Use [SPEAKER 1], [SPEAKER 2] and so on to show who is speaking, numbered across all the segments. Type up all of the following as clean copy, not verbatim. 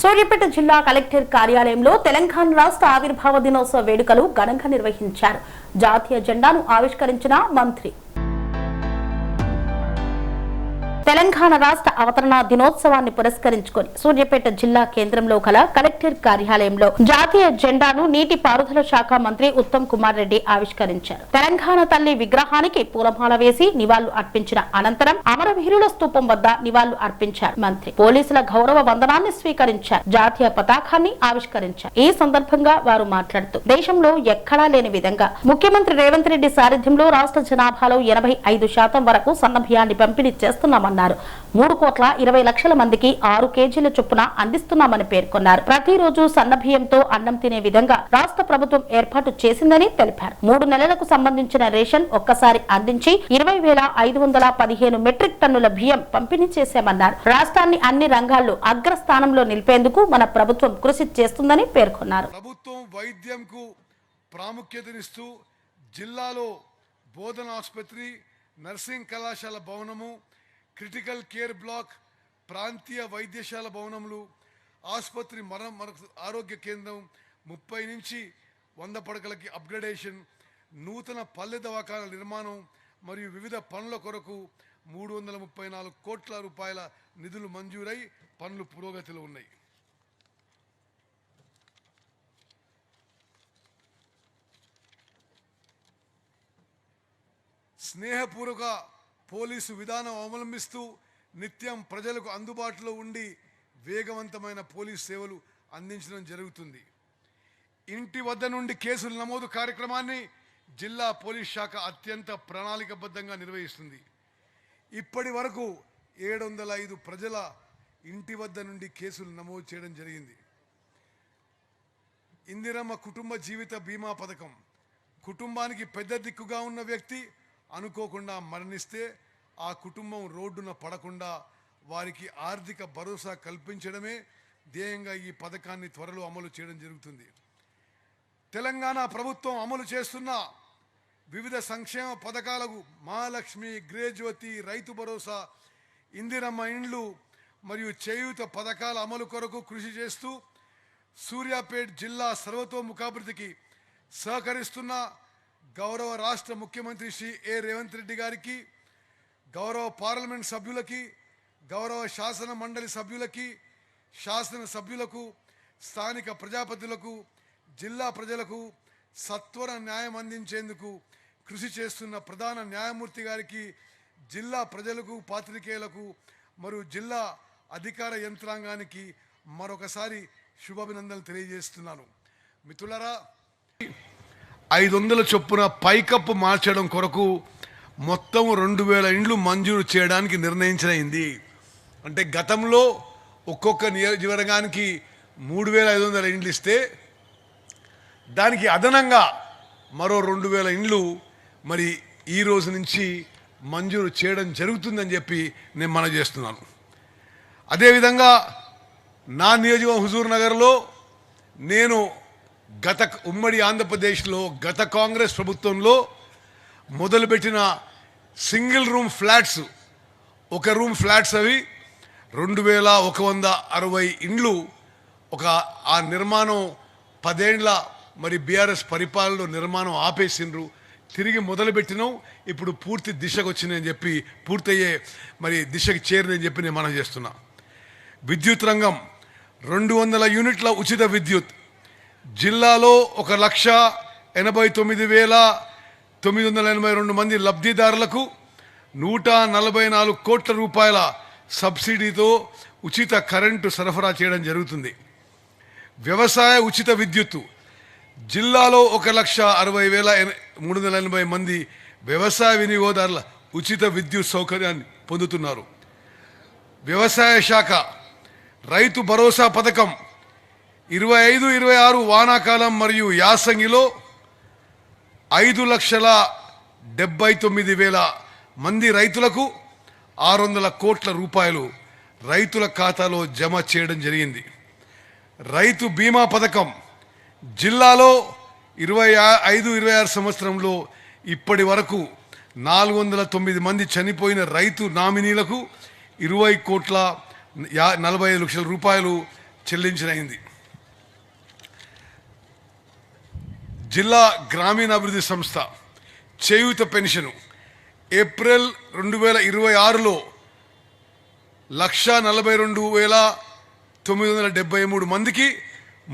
[SPEAKER 1] సూర్యాపేట జిల్లా కలెక్టర్ కార్యాలయంలో తెలంగాణ రాష్ట్ర ఆవిర్భావ దినోత్సవ వేడుకలు ఘనంగా నిర్వహించారు. జాతీయ జెండాను ఆవిష్కరించిన మంత్రి తెలంగాణ రాష్ట్ర అవతరణ దినోత్సవాన్ని పురస్కరించుకొని సూర్యాపేట జిల్లా కేంద్రంలో గల కలెక్టర్ కార్యాలయంలో జాతీయ జెండాను నీటి పారుదల శాఖ మంత్రి ఉత్తమ్ కుమార్ రెడ్డి ఆవిష్కరించారు. తెలంగాణ తల్లి విగ్రహానికి పూలమాల వేసి నివాళులు అర్పించిన అనంతరం అమరవీరుల స్తూపం వద్ద నివాళులు అర్పించారు. మంత్రి పోలీసుల గౌరవ వందనాన్ని స్వీకరించారు. జాతీయ పతాకాన్ని ఆవిష్కరించారు. ఈ సందర్భంగా వారు మాట్లాడుతూ దేశంలో ఎక్కడా లేని విధంగా ముఖ్యమంత్రి రేవంత్ రెడ్డి సారథ్యంలో రాష్ట్ర జనాభాలో 85% వరకు సన్నబియ్యాన్ని పంపిణీ చేస్తున్నామన్నారు. 3,20,00,000 మందికి 6 కేజీల చొప్పున అందిస్తున్నామని పేర్కొన్నారు. ప్రతిరోజు సన్నబియ్యంతో అన్నం తినే విధంగా రాష్ట్ర ప్రభుత్వం ఏర్పాటు చేసిందని తెలిపారు. 3 నెలలకు సంబంధించిన రేషన్ ఒక్కసారి అందించి 20,515 మెట్రిక్ టన్నుల బియ్యం పంపిణీ చేశామన్నారు. రాష్ట్రాన్ని అన్ని రంగాల్లో అగ్రస్థానంలో నిలిపేందుకు మన ప్రభుత్వం కృషి చేస్తుందని పేర్కొన్నారు.
[SPEAKER 2] ప్రభుత్వం వైద్యంకు ప్రాముఖ్యతనిస్తూ జిల్లాలో బోధన ఆసుపత్రి, నర్సింగ్ కళాశాల భవనము, క్రిటికల్ కేర్ బ్లాక్, ప్రాంతీయ వైద్యశాల భవనములు, ఆసుపత్రి ఆరోగ్య కేంద్రం 30 నుంచి 100 పడకలకి అప్గ్రేడేషన్, నూతన పల్లె దవాఖానాల నిర్మాణం మరియు వివిధ పనుల కొరకు 334 కోట్ల రూపాయల నిధులు మంజూరై పనులు పురోగతిలో ఉన్నాయి. స్నేహపూర్వక పోలీసు విధానం అవలంబిస్తూ నిత్యం ప్రజలకు అందుబాటులో ఉండి వేగవంతమైన పోలీసు సేవలు అందించడం జరుగుతుంది. ఇంటి వద్ద నుండి కేసుల నమోదు కార్యక్రమాన్ని జిల్లా పోలీస్ శాఖ అత్యంత ప్రణాళికబద్ధంగా నిర్వహిస్తుంది. ఇప్పటి వరకు 705 ప్రజల ఇంటి వద్ద నుండి కేసులు నమోదు చేయడం జరిగింది. ఇందిరమ్మ కుటుంబ జీవిత బీమా పథకం, కుటుంబానికి పెద్ద దిక్కుగా ఉన్న వ్యక్తి అనుకోకుండా మరణిస్తే ఆ కుటుంబం రోడ్డున పడకుండా వారికి ఆర్థిక భరోసా కల్పించడమే ధ్యేయంగా ఈ పథకాన్ని త్వరలో అమలు చేయడం జరుగుతుంది. తెలంగాణ ప్రభుత్వం అమలు చేస్తున్న వివిధ సంక్షేమ పథకాలకు మహాలక్ష్మి, గృహజ్యోతి, రైతు భరోసా, ఇందిరమ్మ ఇండ్లు మరియు చేయూత పథకాల అమలు కొరకు కృషి చేస్తూ సూర్యాపేట జిల్లా సర్వతోముఖాభివృద్ధికి సహకరిస్తున్న గౌరవ రాష్ట్ర ముఖ్యమంత్రి శ్రీ రేవంత్ రెడ్డి గారికి, గౌరవ పార్లమెంట్ సభ్యులకి, గౌరవ శాసన మండలి సభ్యులకి, శాసన సభ్యులకు, స్థానిక ప్రజాపతులకు, జిల్లా ప్రజలకు సత్వర న్యాయం అందించేందుకు కృషి చేస్తున్న ప్రధాన న్యాయమూర్తి గారికి, జిల్లా ప్రజలకు, పాత్రికేయులకు మరియు జిల్లా అధికార యంత్రాంగానికి మరొకసారి శుభాభినందనలు తెలియజేస్తున్నాను. మిత్రులారా, 500 చొప్పున పైకప్పు మార్చడం కొరకు మొత్తం 2000 ఇండ్లు మంజూరు చేయడానికి నిర్ణయించమైంది. అంటే గతంలో ఒక్కొక్క నియోజకవర్గానికి 3500 ఇండ్లు ఇస్తే దానికి అదనంగా మరో 2000 ఇండ్లు మరి ఈ రోజు నుంచి మంజూరు చేయడం జరుగుతుందని చెప్పి నేను మనవి చేస్తున్నాను. అదేవిధంగా నా నియోజకవర్గం హుజూర్ నగర్లో నేను ఉమ్మడి ఆంధ్రప్రదేశ్లో గత కాంగ్రెస్ ప్రభుత్వంలో మొదలుపెట్టిన సింగిల్ రూమ్ ఫ్లాట్స్, ఒక రూమ్ ఫ్లాట్స్ అవి 2160 ఇండ్లు ఆ నిర్మాణం 10 ఏళ్ల మరి బీఆర్ఎస్ పరిపాలనలో నిర్మాణం ఆపేసిండ్రు. తిరిగి మొదలుపెట్టినాం. ఇప్పుడు పూర్తి దిశకు వచ్చినాయని చెప్పి, పూర్తయ్యే మరి దిశకు చేరినని చెప్పి నేను మనం చేస్తున్నా. విద్యుత్ రంగం 200 యూనిట్ల ఉచిత విద్యుత్ జిల్లాలో 1,89,982 మంది లబ్ధిదారులకు 144 కోట్ల రూపాయల సబ్సిడీతో ఉచిత కరెంటు సరఫరా చేయడం జరుగుతుంది. వ్యవసాయ ఉచిత విద్యుత్తు జిల్లాలో 1,60,380 మంది వ్యవసాయ వినియోగదారుల ఉచిత విద్యుత్ సౌకర్యాన్ని పొందుతున్నారు. వ్యవసాయ శాఖ రైతు భరోసా పథకం 25-26 వానాకాలం మరియు యాసంగిలో 5,79,000 మంది రైతులకు 600 కోట్ల రూపాయలు రైతుల ఖాతాలో జమ చేయడం జరిగింది. రైతు బీమా పథకం జిల్లాలో 25-26 సంవత్సరంలో ఇప్పటి వరకు 409 మంది చనిపోయిన రైతు నామినీలకు 20,45,00,000 రూపాయలు చెల్లించినైంది. జిల్లా గ్రామీణాభివృద్ధి సంస్థ చేయూత పెన్షను ఏప్రిల్ 2026లో 1,42,973 మందికి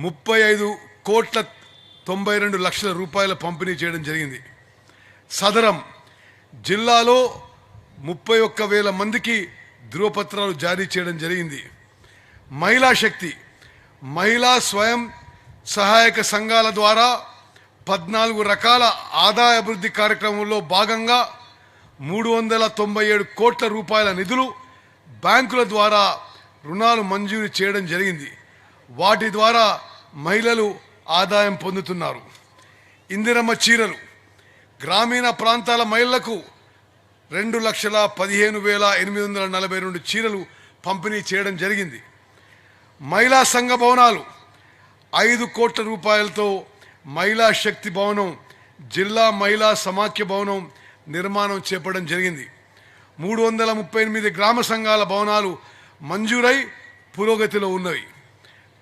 [SPEAKER 2] 35,92,00,000 రూపాయల పంపిణీ చేయడం జరిగింది. సదరం జిల్లాలో 31,000 మందికి ధృవపత్రాలు జారీ చేయడం జరిగింది. మహిళా శక్తి మహిళా స్వయం సహాయక సంఘాల ద్వారా 14 రకాల ఆదాయ అభివృద్ధి కార్యక్రమంలో భాగంగా 397 కోట్ల రూపాయల నిధులు బ్యాంకుల ద్వారా రుణాలు మంజూరు చేయడం జరిగింది. వాటి ద్వారా మహిళలు ఆదాయం పొందుతున్నారు. ఇందిరమ్మ చీరలు గ్రామీణ ప్రాంతాల మహిళలకు 2,15,842 చీరలు పంపిణీ చేయడం జరిగింది. మహిళా సంఘ భవనాలు 5 కోట్ల రూపాయలతో మహిళా శక్తి భవనం, జిల్లా మహిళా సమాఖ్య భవనం నిర్మాణం చేపట్టడం జరిగింది. 338 గ్రామ సంఘాల భవనాలు మంజూరై పురోగతిలో ఉన్నవి.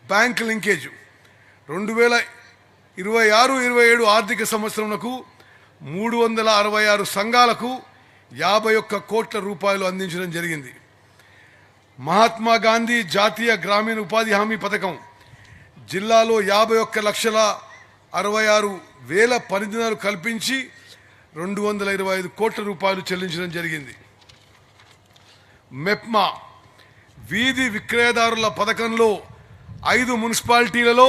[SPEAKER 2] బ్యాంక్ లింకేజ్ 2026-27 ఆర్థిక సంవత్సరంకు 366 సంఘాలకు 51 కోట్ల రూపాయలు అందించడం జరిగింది. మహాత్మా గాంధీ జాతీయ గ్రామీణ ఉపాధి హామీ పథకం జిల్లాలో 51,66,000 పని దినాలు కల్పించి 225 కోట్ల రూపాయలు చెల్లించడం జరిగింది. మెప్మా వీధి విక్రయదారుల పథకంలో 5 మున్సిపాలిటీలలో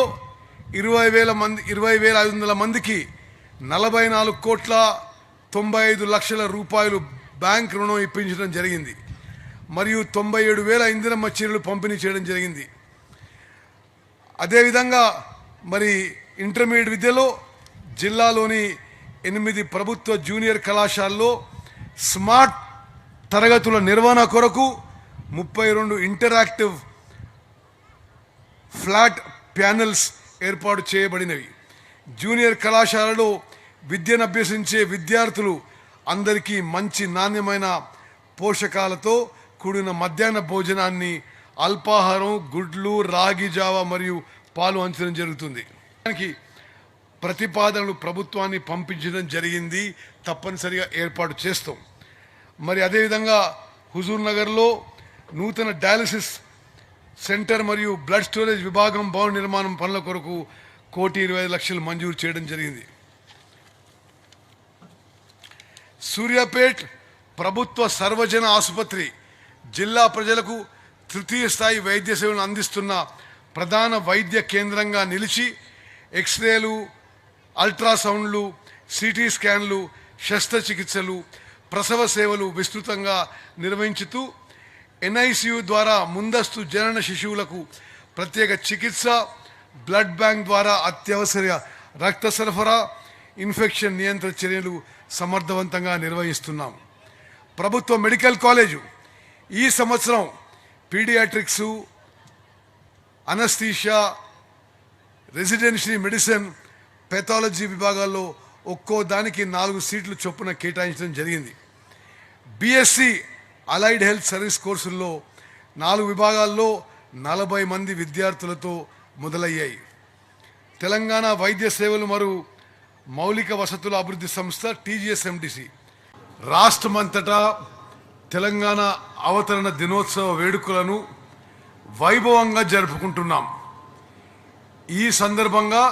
[SPEAKER 2] 20,500 మందికి 44,95,00,000 రూపాయలు బ్యాంక్ రుణం ఇప్పించడం జరిగింది. మరియు 97,000 ఇందిరమ్మ చీరలు పంపిణీ చేయడం జరిగింది. అదేవిధంగా మరి ఇంటర్మీడియట్ విద్యలో జిల్లాలోని 8 ప్రభుత్వ జూనియర్ కళాశాలలో స్మార్ట్ తరగతుల నిర్వహణ కొరకు 32 ఇంటరాక్టివ్ ఫ్లాట్ ప్యానెల్స్ ఏర్పాటు చేయబడినవి. జూనియర్ కళాశాలలో విద్యను అభ్యసించే విద్యార్థులు అందరికీ మంచి నాణ్యమైన పోషకాలతో కూడిన మధ్యాహ్న భోజనాన్ని, అల్పాహారం, గుడ్లు, రాగి జావ మరియు పాలు అంచడం జరుగుతుంది. దానికి ప్రతిపాదనలు ప్రభుత్వాన్ని పంపించడం జరిగింది. తప్పనిసరిగా ఏర్పాటు చేస్తాం. మరి అదేవిధంగా హుజూర్ నగర్లో నూతన డయాలసిస్ సెంటర్ మరియు బ్లడ్ స్టోరేజ్ విభాగం భవన నిర్మాణం పనుల కొరకు 1,25,00,000 మంజూరు చేయడం జరిగింది. సూర్యాపేట్ ప్రభుత్వ సర్వజన ఆసుపత్రి జిల్లా ప్రజలకు తృతీయ స్థాయి వైద్య సేవలను అందిస్తున్న ప్రధాన వైద్య కేంద్రంగా నిలిచి ఎక్స్రేలు, అల్ట్రాసౌండ్లు, సిటీ స్కాన్లు, శస్త్రచికిత్సలు, ప్రసవ సేవలు విస్తృతంగా నిర్వహించుతూ NICU ద్వారా ముందస్తు జనన శిశువులకు ప్రత్యేక చికిత్స, బ్లడ్ బ్యాంక్ ద్వారా అత్యవసర రక్త సరఫరా, ఇన్ఫెక్షన్ నియంత్రణ చర్యలు సమర్థవంతంగా నిర్వహిస్తున్నాం. ప్రభుత్వ మెడికల్ కాలేజు ఈ సంవత్సరం పీడియాట్రిక్సు, అనస్థీషియా, రెసిడెన్షియల్ మెడిసిన్, పెథాలజీ విభాగాల్లో ఒక్కో దానికి 4 సీట్లు చొప్పున కేటాయించడం జరిగింది. BSc అలైడ్ హెల్త్ సర్వీస్ కోర్సుల్లో 4 విభాగాల్లో 40 మంది విద్యార్థులతో మొదలయ్యాయి. తెలంగాణ వైద్య సేవలు మరియు మౌలిక వసతుల అభివృద్ధి సంస్థ TGSMDC రాష్ట్రమంతటా తెలంగాణ అవతరణ దినోత్సవ వేడుకలను వైభవంగా జరుపుకుంటున్నాం. ఈ సందర్భంగా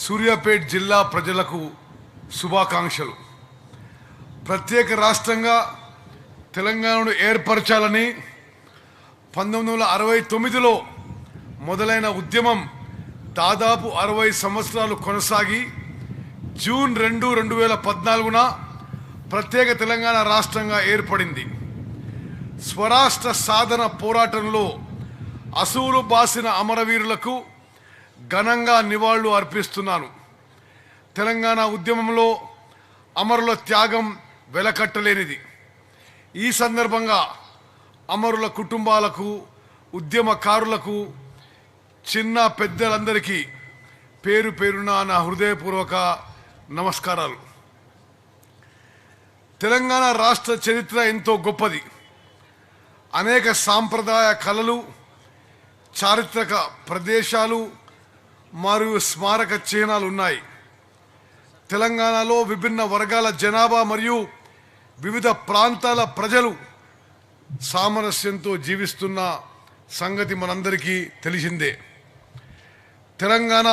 [SPEAKER 2] సూర్యాపేట జిల్లా ప్రజలకు శుభాకాంక్షలు. ప్రత్యేక రాష్ట్రంగా తెలంగాణను ఏర్పరచాలని 1969లో మొదలైన ఉద్యమం దాదాపు 60 సంవత్సరాలు కొనసాగి జూన్ 2, 2014న ప్రత్యేక తెలంగాణ రాష్ట్రంగా ఏర్పడింది. స్వరాష్ట్ర సాధన పోరాటంలో అసూలు బాసిన అమరవీరులకు ఘనంగా నివాళులు అర్పిస్తున్నాను. తెలంగాణ ఉద్యమంలో అమరుల త్యాగం వెలకట్టలేనిది. ఈ సందర్భంగా అమరుల కుటుంబాలకు, ఉద్యమకారులకు, చిన్న పెద్దలందరికీ పేరు పేరున నా హృదయపూర్వక నమస్కారాలు. తెలంగాణ రాష్ట్ర చరిత్ర ఎంతో గొప్పది. అనేక సాంప్రదాయ కళలు, చారిత్రక ప్రదేశాలు మరియు స్మారక చిహ్నాలు ఉన్నాయి. తెలంగాణలో విభిన్న వర్గాల జనాభా మరియు వివిధ ప్రాంతాల ప్రజలు సామరస్యంతో జీవిస్తున్న సంగతి మనందరికీ తెలిసిందే. తెలంగాణ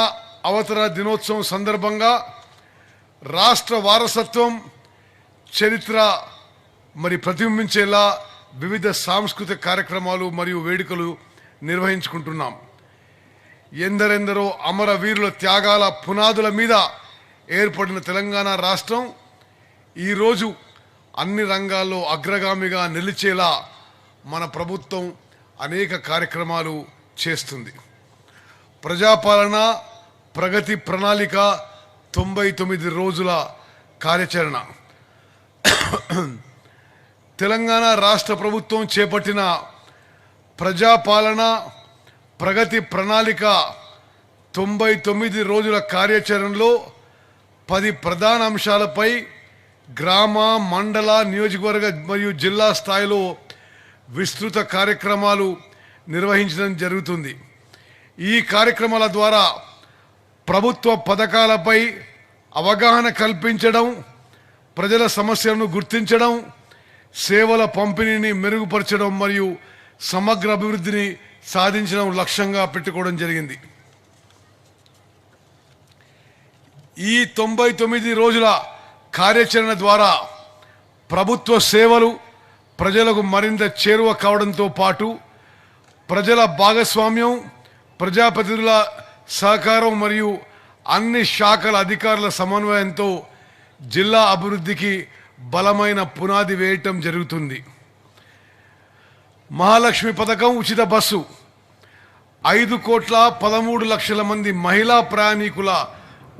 [SPEAKER 2] అవతరణ దినోత్సవం సందర్భంగా రాష్ట్ర వారసత్వం చరిత్ర ప్రతిబింబించేలా వివిధ సాంస్కృతిక కార్యక్రమాలు మరియు వేడుకలు నిర్వహించుకుంటున్నాం. ఎందరెందరో అమరవీరుల త్యాగాల పునాదుల మీద ఏర్పడిన తెలంగాణ రాష్ట్రం ఈరోజు అన్ని రంగాల్లో అగ్రగామిగా నిలిచేలా మన ప్రభుత్వం అనేక కార్యక్రమాలు చేస్తుంది. ప్రజాపాలన ప్రగతి ప్రణాళిక 99 రోజుల కార్యాచరణ. తెలంగాణ రాష్ట్ర ప్రభుత్వం చేపట్టిన ప్రజాపాలన ప్రగతి ప్రణాళిక 99 రోజుల కార్యాచరణలో 10 ప్రధాన అంశాలపై గ్రామ, మండల, నియోజకవర్గ మరియు జిల్లా స్థాయిలో విస్తృత కార్యక్రమాలు నిర్వహించడం జరుగుతుంది. ఈ కార్యక్రమాల ద్వారా ప్రభుత్వ పథకాలపై అవగాహన కల్పించడం, ప్రజల సమస్యలను గుర్తించడం, సేవల పంపిణీని మెరుగుపరచడం మరియు సమగ్ర అభివృద్ధిని సాధించడం లక్ష్యంగా పెట్టుకోవడం జరిగింది. ఈ 99 రోజుల కార్యాచరణ ద్వారా ప్రభుత్వ సేవలు ప్రజలకు మరింత చేరువ కావడంతో పాటు ప్రజల భాగస్వామ్యం, ప్రజాప్రతినిధుల సహకారం మరియు అన్ని శాఖల అధికారుల సమన్వయంతో జిల్లా అభివృద్ధికి బలమైన పునాది వేయటం జరుగుతుంది. మహాలక్ష్మి పథకం ఉచిత బస్సు 5,13,00,000 మంది మహిళా ప్రయాణికుల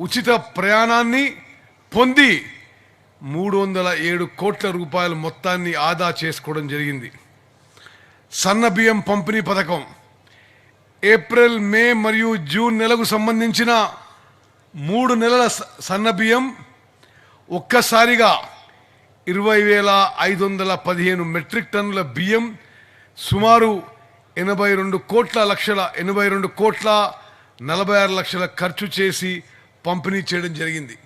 [SPEAKER 2] ఉచిత ప్రయాణాన్ని పొంది 307 కోట్ల రూపాయల మొత్తాన్ని ఆదా చేసుకోవడం జరిగింది. సన్న బియ్యం పంపిణీ పథకం ఏప్రిల్, మే మరియు జూన్ నెలకు సంబంధించిన 3 నెలల సన్న బియ్యం ఒక్కసారిగా 20,515 మెట్రిక్ టన్నుల బియ్యం సుమారు 82 కోట్ల 46 లక్షల ఖర్చు చేసి పంపిణీ చేయడం జరిగింది.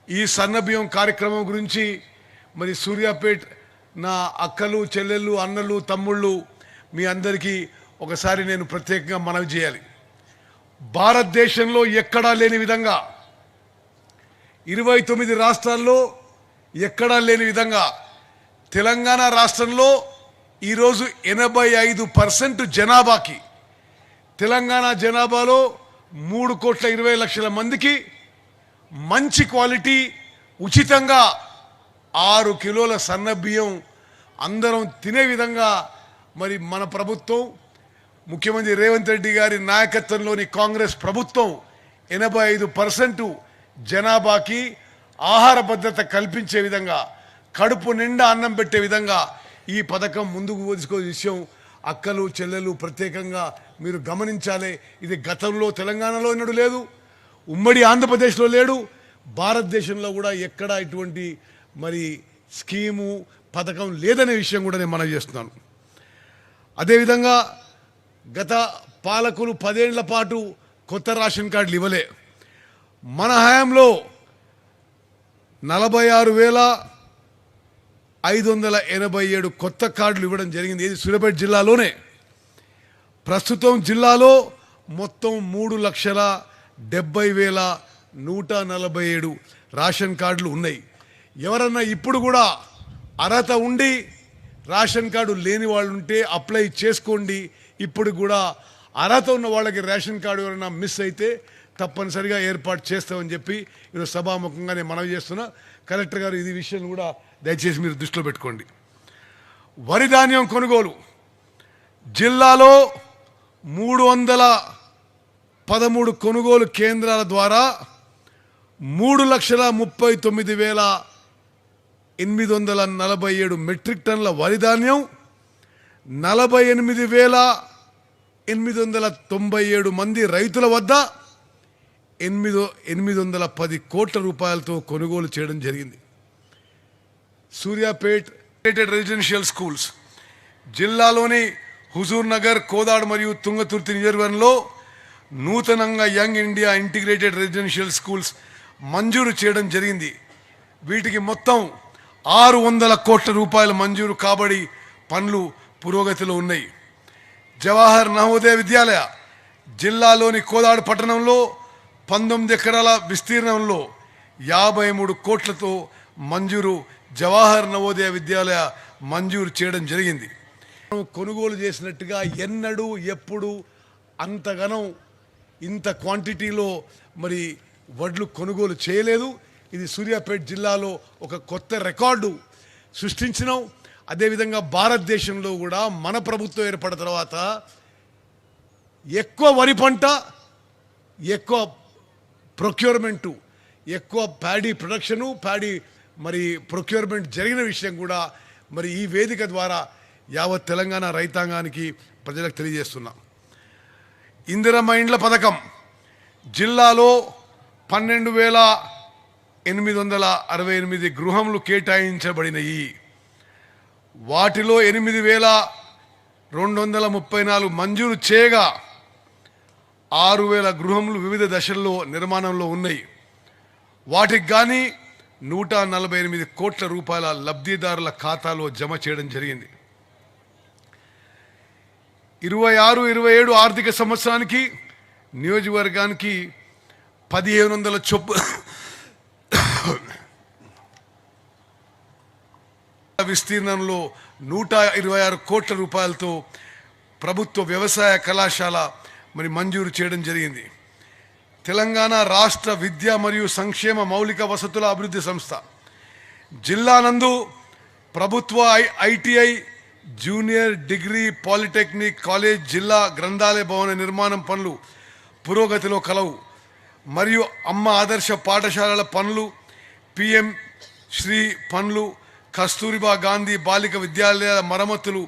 [SPEAKER 2] ఈ సన్న బియ్యం కార్యక్రమం గురించి సూర్యాపేట్ నా అక్కలు, చెల్లెళ్ళు, అన్నలు, తమ్ముళ్ళు మీ అందరికీ ఒకసారి నేను ప్రత్యేకంగా మనవి చేయాలి. భారతదేశంలో ఎక్కడా లేని విధంగా 29 రాష్ట్రాల్లో ఎక్కడా లేని విధంగా తెలంగాణ రాష్ట్రంలో ఈరోజు 85% జనాభాకి, తెలంగాణ జనాభాలో 3,20,00,000 మందికి మంచి క్వాలిటీ ఉచితంగా 6 కిలోల సన్న బియ్యం అందరం తినే విధంగా మన ప్రభుత్వం, ముఖ్యమంత్రి రేవంత్ రెడ్డి గారి నాయకత్వంలోని కాంగ్రెస్ ప్రభుత్వం 85% జనాభాకి ఆహార భద్రత కల్పించే విధంగా, కడుపు నిండా అన్నం పెట్టే విధంగా ఈ పథకం ముందుకు తీసుకునే విషయం అక్కలు, చెల్లెలు ప్రత్యేకంగా మీరు గమనించాలి. ఇది గతంలో తెలంగాణలో ఎన్నడూ లేదు, ఉమ్మడి ఆంధ్రప్రదేశ్లో లేడు, భారతదేశంలో కూడా ఎక్కడా ఇటువంటి స్కీము పథకం లేదనే విషయం కూడా నేను మనవి చేస్తున్నాను. అదేవిధంగా గత పాలకులు 10 ఏళ్ల పాటు కొత్త రేషన్ కార్డులు ఇవ్వలే. మన హయాంలో 46,587 కొత్త కార్డులు ఇవ్వడం జరిగింది. ఇది సూర్యాపేట జిల్లాలోనే. ప్రస్తుతం జిల్లాలో మొత్తం 3,70,147 రేషన్ కార్డులు ఉన్నాయి. ఎవరన్నా ఇప్పుడు కూడా అర్హత ఉండి రేషన్ కార్డు లేని వాళ్ళు ఉంటే అప్లై చేసుకోండి. ఇప్పుడు కూడా అర్హత ఉన్న వాళ్ళకి రేషన్ కార్డు ఎవరైనా మిస్ అయితే తప్పనిసరిగా ఏర్పాటు చేస్తామని చెప్పి ఈరోజు సభాముఖంగా నేను మనవి చేస్తున్నా. కలెక్టర్ గారు ఇది విషయం కూడా దయచేసి మీరు దృష్టిలో పెట్టుకోండి. వరి ధాన్యం కొనుగోలు జిల్లాలో 313 కొనుగోలు కేంద్రాల ద్వారా 3,39,847 మెట్రిక్ టన్నుల వరి ధాన్యం, 48,897 మంది రైతుల వద్ద 810 కోట్ల రూపాయలతో కొనుగోలు చేయడం జరిగింది. సూర్యాపేట్ రెసిడెన్షియల్ స్కూల్స్ జిల్లాలోని హుజూర్ నగర్, కోదాడ్ మరియు తుంగతుర్తి నియోజకవర్గంలో నూతనంగా young India integrated residential schools మంజూరు చేయడం జరిగింది. వీటికి మొత్తం 600 కోట్ల రూపాయలు మంజూరు కాబడి పనులు పురోగతిలో ఉన్నాయి. జవహర్ నవోదయ విద్యాలయ జిల్లాలోని కోదాడ్ పట్టణంలో 19 ఎకరాల విస్తీర్ణంలో 53 కోట్లతో మంజూరు జవహర్ నవోదయ విద్యాలయ మంజూరు చేయడం జరిగింది. కొనుగోలు చేసినట్టుగా ఎన్నడూ ఎప్పుడు అంతగనం ఇంత క్వాంటిటీలో మరి వడ్లు కొనుగోలు చేయలేదు. ఇది సూర్యాపేట జిల్లాలో ఒక కొత్త రికార్డు సృష్టించినాం. అదేవిధంగా భారతదేశంలో కూడా మన ప్రభుత్వం ఏర్పడిన తర్వాత ఎక్కువ వరి పంట, ఎక్కువ ప్రొక్యూర్మెంటు, ఎక్కువ ప్యాడీ ప్రొడక్షను, ప్యాడీ మరి ప్రొక్యూర్మెంట్ జరిగిన విషయం కూడా మరి ఈ వేదిక ద్వారా యావత్ తెలంగాణ రైతాంగానికి ప్రజలకు తెలియజేస్తున్నాం. ఇందిరమ్మ ఇండ్ల పథకం జిల్లాలో 12,868 గృహములు కేటాయించబడినవి. వాటిలో 8,234 మంజూరు చేయగా 6,000 గృహములు వివిధ దశల్లో నిర్మాణంలో ఉన్నాయి. వాటికి కానీ 148 కోట్ల రూపాయల లబ్ధిదారుల ఖాతాలో జమ చేయడం జరిగింది. 26-27 ఆర్థిక సంవత్సరానికి నియోజకవర్గానికి 1,500 చొప్పు విస్తీర్ణంలో 126 కోట్ల రూపాయలతో ప్రభుత్వ వ్యవసాయ కళాశాల మరి మంజూరు చేయడం జరిగింది. తెలంగాణ రాష్ట్ర విద్య మరియు సంక్షేమ మౌలిక వసతుల అభివృద్ధి సంస్థ జిల్లా నందు ప్రభుత్వ ITI, junior degree, polytechnic college, జిల్లా గ్రంథాలయ భవన నిర్మాణం పనులు పురోగతిలో కలవు. మరియు అమ్మ ఆదర్శ పాఠశాలల పనులు, పిఎం శ్రీ పనులు, కస్తూరిబా గాంధీ బాలిక విద్యాలయాల మరమ్మతులు,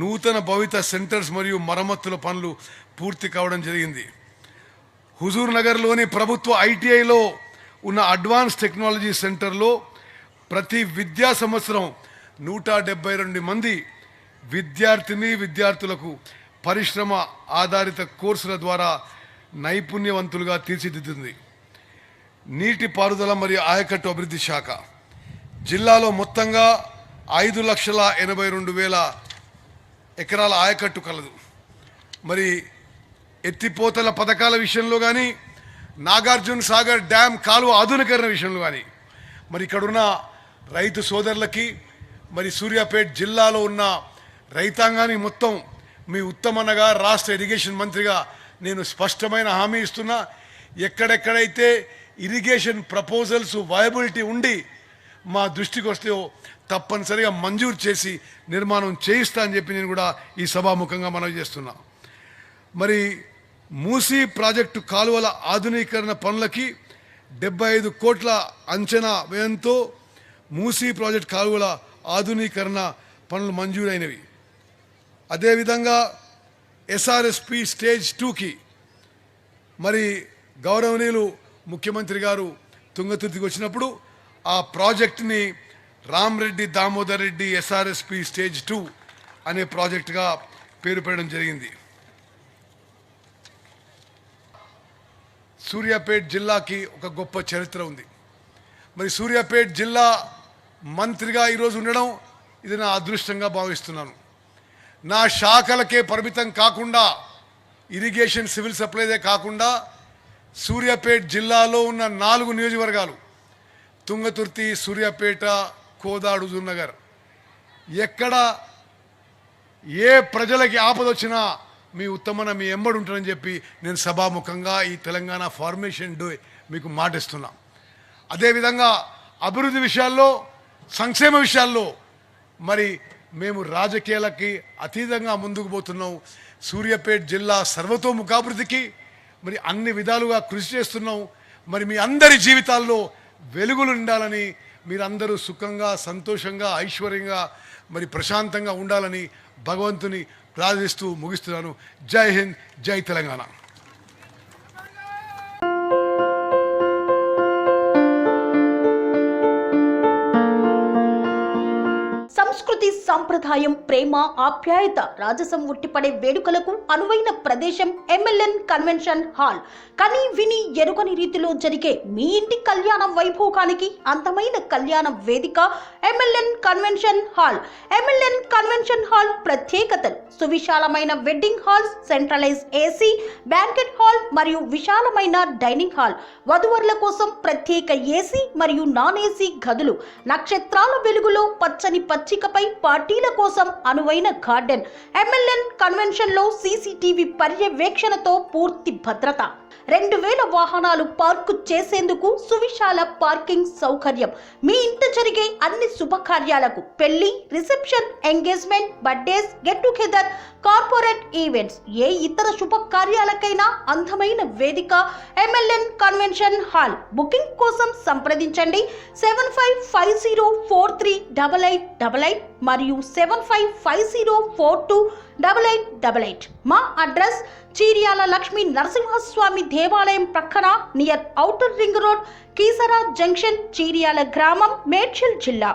[SPEAKER 2] నూతన భవిత సెంటర్స్ మరియు మరమ్మతుల పనులు పూర్తి కావడం జరిగింది. హుజూర్ నగర్లోని ప్రభుత్వ ఐటీఐలో ఉన్న అడ్వాన్స్ టెక్నాలజీ సెంటర్లో ప్రతి విద్యా సంవత్సరం 172 మంది విద్యార్థులకు పరిశ్రమ ఆధారిత కోర్సుల ద్వారా నైపుణ్యవంతులుగా తీర్చిదిద్దుతుంది. నీటిపారుదల మరియు ఆయకట్టు అభివృద్ధి శాఖ జిల్లాలో మొత్తంగా 5,82,000 ఎకరాల ఆయకట్టు కలదు. మరి ఎత్తిపోతల పథకాల విషయంలో కానీ, నాగార్జున సాగర్ డ్యామ్ కాలువ ఆధునీకరణ విషయంలో కానీ మరి ఇక్కడున్న రైతు సోదరులకి, మరి సూర్యాపేట జిల్లాలో ఉన్న రైతాంగానికి మొత్తం మీ ఉత్తమన్నగా, రాష్ట్ర ఇరిగేషన్ మంత్రిగా నేను స్పష్టమైన హామీ ఇస్తున్నా. ఎక్కడెక్కడైతే ఇరిగేషన్ ప్రపోజల్స్ వయబిలిటీ ఉండి మా దృష్టికి వస్తే తప్పనిసరిగా మంజూరు చేసి నిర్మాణం చేయిస్తా అని చెప్పి నేను కూడా ఈ సభాముఖంగా మనవి చేస్తున్నా. మరి మూసీ ప్రాజెక్టు కాలువల ఆధునీకరణ పనులకి 75 కోట్ల అంచనా వ్యయంతో మూసీ ప్రాజెక్టు కాలువల ఆధునీకరణ పనులు మంజూరైనవి. అదేవిధంగా ఎస్ఆర్ఎస్పి స్టేజ్ 2కి మరి గౌరవనీయులు ముఖ్యమంత్రి గారు తుంగతుర్తికి వచ్చినప్పుడు ఆ ప్రాజెక్టుని రామ్రెడ్డి దామోదర్ రెడ్డి ఎస్ఆర్ఎస్పి స్టేజ్ 2 అనే ప్రాజెక్టుగా పేరు పెట్టడం జరిగింది. సూర్యాపేట జిల్లాకి ఒక గొప్ప చరిత్ర ఉంది. మరి సూర్యాపేట జిల్లా మంత్రిగా ఈరోజు ఉండడం ఇది నా అదృష్టంగా భావిస్తున్నాను. నా శాఖలకే పరిమితం కాకుండా, ఇరిగేషన్, సివిల్ సప్లైదే కాకుండా సూర్యాపేట జిల్లాలో ఉన్న 4 నియోజకవర్గాలు తుంగతుర్తి, సూర్యాపేట, కోదాడు, హుజూర్ నగర్ ఎక్కడ ఏ ప్రజలకి ఆపదొచ్చినా మీ ఉత్తమన మీ ఎంబడి ఉంటారని చెప్పి నేను సభాముఖంగా ఈ తెలంగాణ ఫార్మేషన్ డే మీకు మాటిస్తున్నా. అదేవిధంగా అభివృద్ధి విషయాల్లో, సంక్షేమ విషయాల్లో మరి మేము రాజకీయాలకి అతీతంగా ముందుకు పోతున్నాం. సూర్యాపేట జిల్లా సర్వతోముఖాభివృద్ధికి మరి అన్ని విధాలుగా కృషి చేస్తున్నాం. మరి మీ అందరి జీవితాల్లో వెలుగులు ఉండాలని, మీరందరూ సుఖంగా, సంతోషంగా, ఐశ్వర్యంగా, మరి ప్రశాంతంగా ఉండాలని భగవంతుని ప్రార్థిస్తూ ముగిస్తున్నాను. జై హింద్, జై తెలంగాణ.
[SPEAKER 3] సంస్కృతి సాంప్రదాయం, ప్రేమ, ఆప్యాయత, రాజసం ఉట్టిపడే వేడుకలకు అనువైన ప్రదేశం MLN కన్వెన్షన్ హాల్. కని విని ఎరుగని రీతిలో జరిగే మీ ఇంటి కళ్యాణ వైభోగానికి అందమైన కళ్యాణ వేదిక MLN convention hall. MLN convention hall ప్రత్యేకతలు: సువిశాలమైన wedding halls, centralise AC banquet hall మరియు విశాలమైన డైనింగ్ హాల్, వధువరుల కోసం ప్రత్యేక AC మరియు నాన్ AC గదులు, నక్షత్రాల వెలుగులో పచ్చని పచ్చికపై పార్టీల కోసం అనువైన గార్డెన్. MLN కన్వెన్షన్ లో CCTV పర్యవేక్షణతో పూర్తి భద్రత, 2000 వాహనాలు పార్కు చేసేందుకు సువిశాల పార్కింగ్ సౌకర్యం. మీ ఇంట జరిగే అన్ని శుభకార్యాలకు, పెళ్లి, reception, engagement, birthdays, get together, corporate events, ఏ ఇతర శుభకార్యాలకైనా అందమైన వేదిక MLN కన్వెన్షన్ హాల్. బుకింగ్ కోసం సంప్రదించండి 7550438888 మరియు 7550428888. మా అడ్రస్ చీర్యాల లక్ష్మీ నరసింహస్వామి దేవాలయం ప్రక్కన, near outer ring road, Keesara junction, Cheeryal గ్రామం, మేడ్చల్ జిల్లా.